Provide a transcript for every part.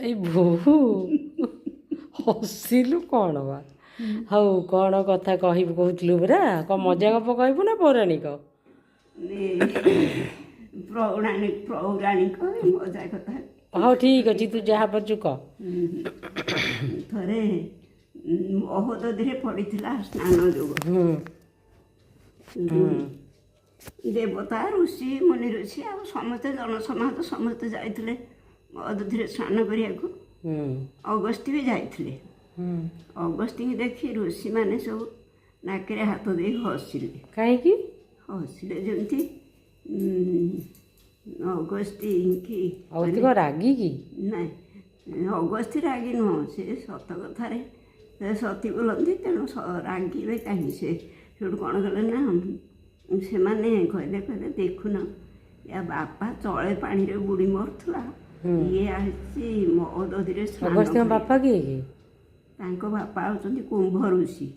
ଏଇ ବୋହୂ ହସିଲୁ କ'ଣ ବା? ହଉ କ'ଣ କଥା କହିବୁ କହୁଥିଲୁ ପରା? କ'ଣ ମଜା ଗପ କହିବୁ ନା ପୌରାଣିକ? ପୌରାଣିକ ମଜା କଥା। ହଉ ଠିକ୍ ଅଛି, ତୁ ଯାହା ପାରୁଛୁ କହ। ଥରେ ମହୋଦଧିରେ ପଡ଼ିଥିଲା ସ୍ନାନ ଯୋଗ। ଦେବତା ଋଷି ମୁନି ଋଷି ଆଉ ସମସ୍ତେ ଜନସମାଜ ସମସ୍ତେ ଯାଇଥିଲେ ମହୋଦଧିରେ ସ୍ନାନ କରିବାକୁ। ଅଗସ୍ତ୍ୟ ବି ଯାଇଥିଲେ। ଅଗସ୍ତ୍ୟଙ୍କୁ ଦେଖି ଋଷିମାନେ ସବୁ ନାକରେ ହାତ ଦେଇ ହସିଲେ। କାହିଁକି ହସିଲେ? ଯେମିତି ଅଗସ୍ତ୍ୟ ରାଗି କି? ନାଇଁ, ଅଗସ୍ତ୍ୟ ରାଗି ନୁହଁ, ସେ ସତ କଥାରେ ସତୀ ବୋଲନ୍ତି, ତେଣୁ ରାଗିବେ କାହିଁକି? ସେ ସେଠୁ କ'ଣ କଲେ ନା, ସେମାନେ କହିଲେ ଦେଖୁନ, ୟା ବାପା ତଳେ ପାଣିରେ ବୁଡ଼ି ମରୁଥିଲା, ଇଏ ଆସିଛି ମହୋଦଧିରେ ସ୍ନାନ। ଅଗସ୍ତ୍ୟଙ୍କ ବାପା କିଏ କି? ତାଙ୍କ ବାପା ହେଉଛନ୍ତି କୁମ୍ଭ ଋଷି।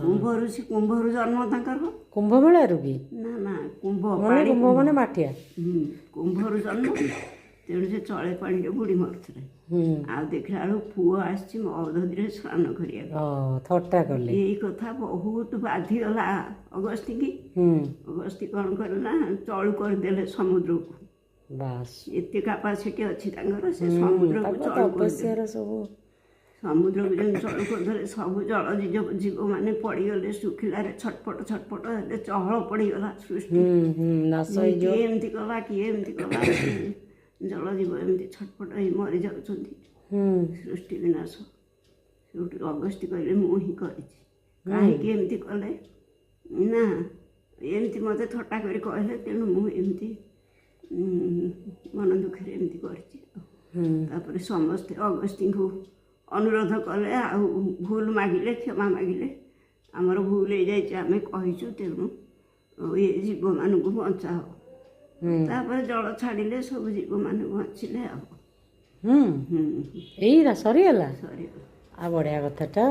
କୁମ୍ଭ ଋଷି, କୁମ୍ଭରୁ ଜନ୍ମ ତାଙ୍କର। କୁମ୍ଭ ମେଳାରୁ କି? ନା ନା, କୁମ୍ଭ କୁମ୍ଭ ମାନେ ମାଠିଆ। କୁମ୍ଭରୁ ଜନ୍ମ, ତେଣୁ ସେ ତଳେ ପାଣିରେ ବୁଡ଼ି ମରୁଥିଲେ। ଆଉ ଦେଖିଲା ବେଳକୁ ପୁଅ ଆସିଛି ମହୋଦଧିରେ ସ୍ନାନ କରିବାକୁ। ଥଟ୍ଟା କଲେ। ଏଇ କଥା ବହୁତ ବାଧିଗଲା ଅଗସ୍ତ୍ୟକି। ଅଗସ୍ତ୍ୟ କ'ଣ କଲେ ନା, ଚଳୁ କରିଦେଲେ ସମୁଦ୍ରକୁ। ବାସ୍, ଏତେ କାପାସିଟି ଅଛି ତାଙ୍କର, ସେ ସମୁଦ୍ରକୁ ଚଳୁ କରିଦେଲେ। ସମୁଦ୍ରକୁ ଯେମିତି ଚଳୁ କରିଦେଲେ, ସବୁ ଜଳ ଜୀବମାନେ ପଡ଼ିଗଲେ ଶୁଖିଲାରେ, ଛଟପଟ ଛଟପଟ ହେଲେ, ଚହଳ ପଡ଼ିଗଲା ସୃଷ୍ଟି। କିଏ ଏମିତି କଲା, କିଏ ଏମିତି କଲା, ଜଳଜୀବ ଏମିତି ଛଟପଟ ହେଇ ମରିଯାଉଛନ୍ତି। ସୃଷ୍ଟି ବିନାଶ। ସେଠୁ ଅଗସ୍ତ୍ୟ କହିଲେ ମୁଁ ହିଁ କରିଛି। କାହିଁକି ଏମିତି କଲେ ନା, ଏମିତି ମୋତେ ଥଟ୍ଟା କରି କହିଲେ, ତେଣୁ ମୁଁ ଏମିତି ମନ ଦୁଃଖରେ ଏମିତି କରିଛି। ତାପରେ ସମସ୍ତେ ଅଗସ୍ତ୍ୟଙ୍କୁ ଅନୁରୋଧ କଲେ, ଆଉ ଭୁଲ ମାଗିଲେ, କ୍ଷମା ମାଗିଲେ, ଆମର ଭୁଲ ହେଇଯାଇଛି, ଆମେ କହିଛୁ, ତେଣୁ ଏ ଜୀବମାନଙ୍କୁ ବଞ୍ଚାଅ। ତାପରେ ଜଳ ଛାଡ଼ିଲେ, ସବୁ ଜୀବମାନେ ବଞ୍ଚିଲେ। ଆଉ ଏଇରା ସରିଗଲା। ସରିଗଲା। ଆଉ ବଢ଼ିଆ କଥାଟା।